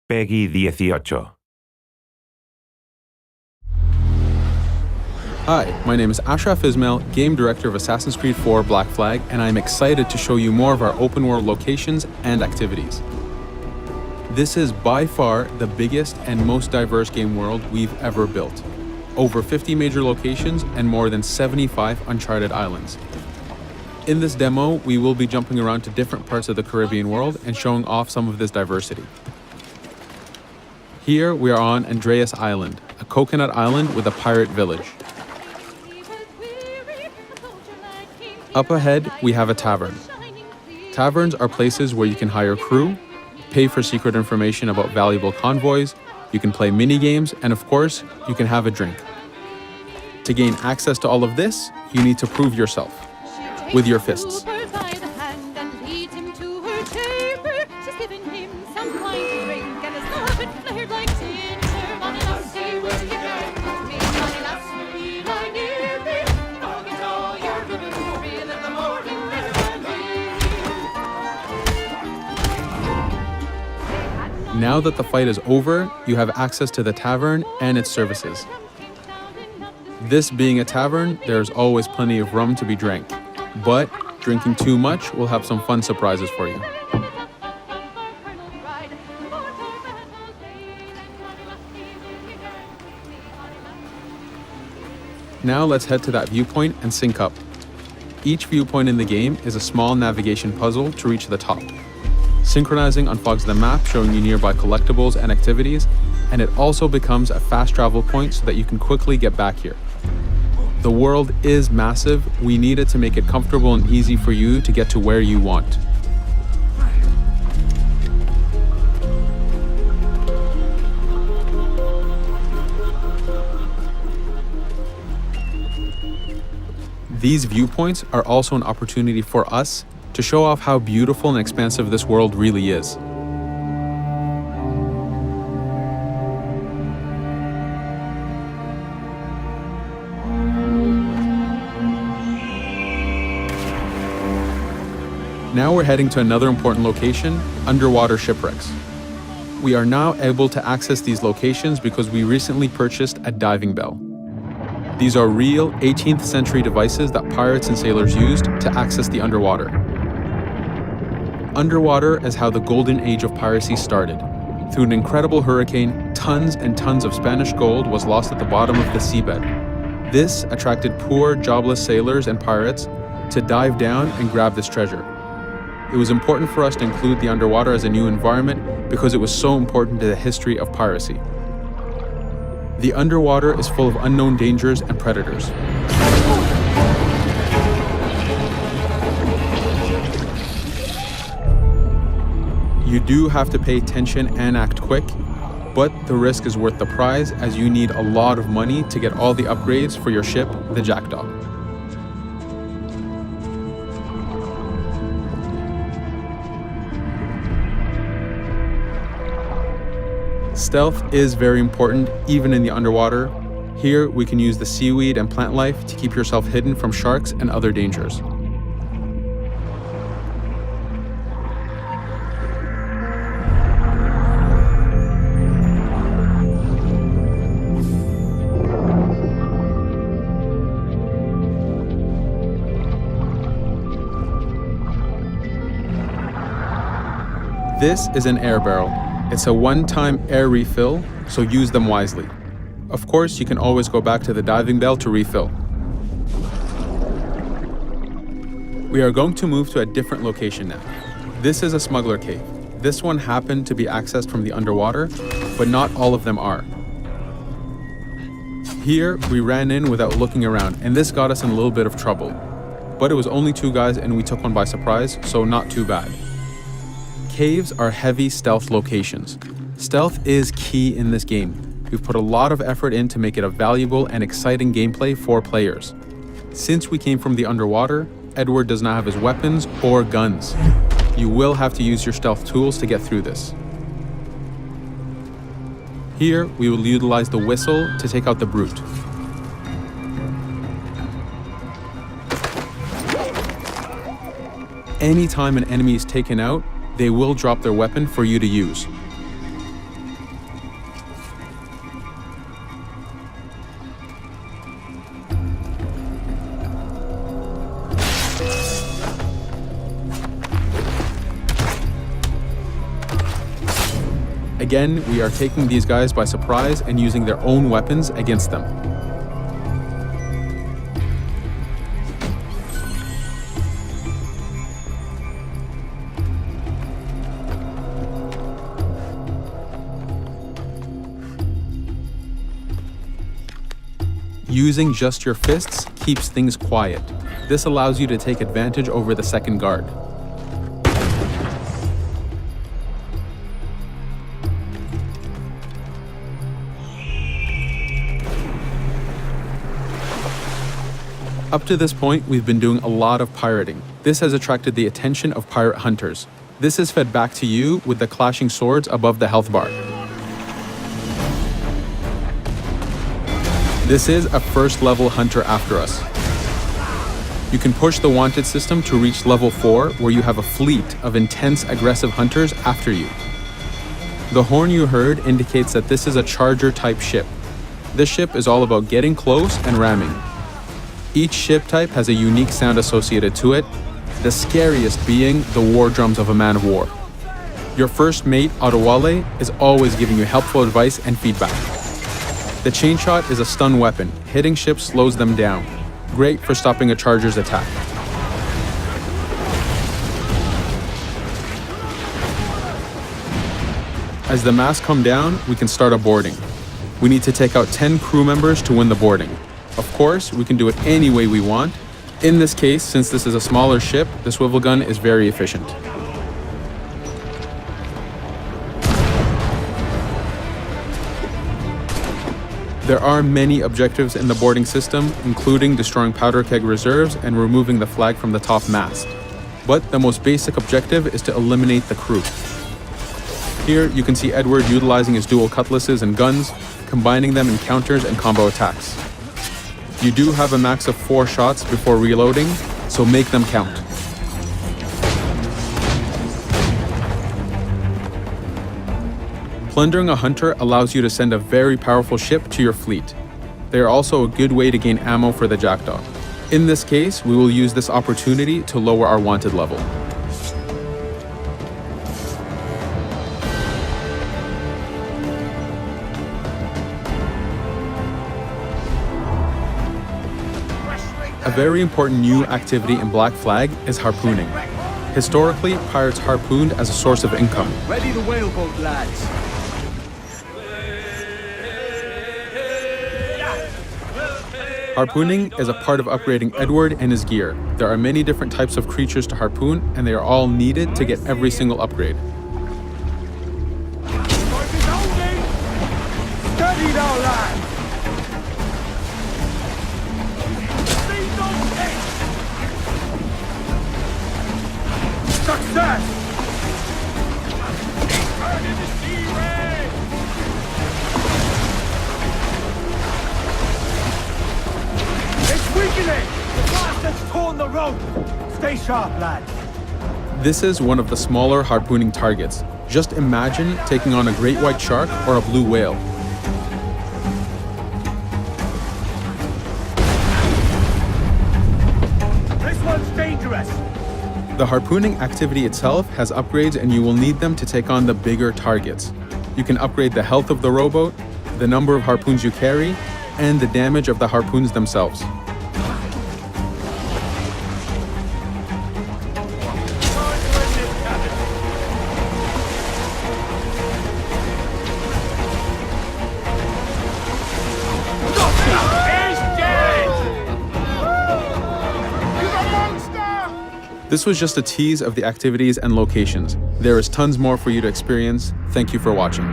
Peggy 18. Hi, my name is Ashraf Ismail, Game Director of Assassin's Creed 4 Black Flag, and I'm excited to show you more of our open world locations and activities. This is by far the biggest and most diverse game world we've ever built. Over 50 major locations and more than 75 uncharted islands. In this demo, we will be jumping around to different parts of the Caribbean world and showing off some of this diversity. Here we are on Andreas Island, a coconut island with a pirate village. Up ahead, we have a tavern. Taverns are places where you can hire crew, pay for secret information about valuable convoys, you can play mini-games, and of course, you can have a drink. To gain access to all of this, you need to prove yourself with your fists. Now that the fight is over, you have access to the tavern and its services. This being a tavern, there's always plenty of rum to be drank, but drinking too much will have some fun surprises for you. Now let's head to that viewpoint and sync up. Each viewpoint in the game is a small navigation puzzle to reach the top. Synchronizing unfogs the map, showing you nearby collectibles and activities, and it also becomes a fast travel point so that you can quickly get back here. The world is massive. We need it to make it comfortable and easy for you to get to where you want. These viewpoints are also an opportunity for us to show off how beautiful and expansive this world really is. Now we're heading to another important location, underwater shipwrecks. We are now able to access these locations because we recently purchased a diving bell. These are real 18th century devices that pirates and sailors used to access the underwater. Underwater is how the golden age of piracy started. Through an incredible hurricane, tons and tons of Spanish gold was lost at the bottom of the seabed. This attracted poor, jobless sailors and pirates to dive down and grab this treasure. It was important for us to include the underwater as a new environment because it was so important to the history of piracy. The underwater is full of unknown dangers and predators. You do have to pay attention and act quick, but the risk is worth the prize as you need a lot of money to get all the upgrades for your ship, the Jackdaw. Stealth is very important even in the underwater. Here we can use the seaweed and plant life to keep yourself hidden from sharks and other dangers. This is an air barrel. It's a one-time air refill, so use them wisely. Of course, you can always go back to the diving bell to refill. We are going to move to a different location now. This is a smuggler cave. This one happened to be accessed from the underwater, but not all of them are. Here, we ran in without looking around, and this got us in a little bit of trouble. But it was only 2 guys and we took one by surprise, so not too bad. Caves are heavy stealth locations. Stealth is key in this game. We've put a lot of effort in to make it a valuable and exciting gameplay for players. Since we came from the underwater, Edward does not have his weapons or guns. You will have to use your stealth tools to get through this. Here, we will utilize the whistle to take out the brute. Anytime an enemy is taken out, they will drop their weapon for you to use. Again, we are taking these guys by surprise and using their own weapons against them. Using just your fists keeps things quiet. This allows you to take advantage over the second guard. Up to this point, we've been doing a lot of pirating. This has attracted the attention of pirate hunters. This is fed back to you with the clashing swords above the health bar. This is a first level hunter after us. You can push the wanted system to reach level 4, where you have a fleet of intense aggressive hunters after you. The horn you heard indicates that this is a charger type ship. This ship is all about getting close and ramming. Each ship type has a unique sound associated to it, the scariest being the war drums of a man of war. Your first mate, Adewale, is always giving you helpful advice and feedback. The chain shot is a stun weapon. Hitting ships slows them down. Great for stopping a charger's attack. As the masts come down, we can start a boarding. We need to take out 10 crew members to win the boarding. Of course, we can do it any way we want. In this case, since this is a smaller ship, the swivel gun is very efficient. There are many objectives in the boarding system, including destroying powder keg reserves and removing the flag from the top mast. But the most basic objective is to eliminate the crew. Here you can see Edward utilizing his dual cutlasses and guns, combining them in counters and combo attacks. You do have a max of 4 shots before reloading, so make them count. Plundering a hunter allows you to send a very powerful ship to your fleet. They are also a good way to gain ammo for the Jackdaw. In this case, we will use this opportunity to lower our wanted level. A very important new activity in Black Flag is harpooning. Historically, pirates harpooned as a source of income. Ready the whaleboat, lads. Harpooning is a part of upgrading Edward and his gear. There are many different types of creatures to harpoon, and they are all needed to get every single upgrade. Steady now, lads. Success! It's weakening! The blast has torn the rope! Stay sharp, lads. This is one of the smaller harpooning targets. Just imagine taking on a great white shark or a blue whale. This one's dangerous! The harpooning activity itself has upgrades, and you will need them to take on the bigger targets. You can upgrade the health of the rowboat, the number of harpoons you carry, and the damage of the harpoons themselves. This was just a tease of the activities and locations. There is tons more for you to experience. Thank you for watching.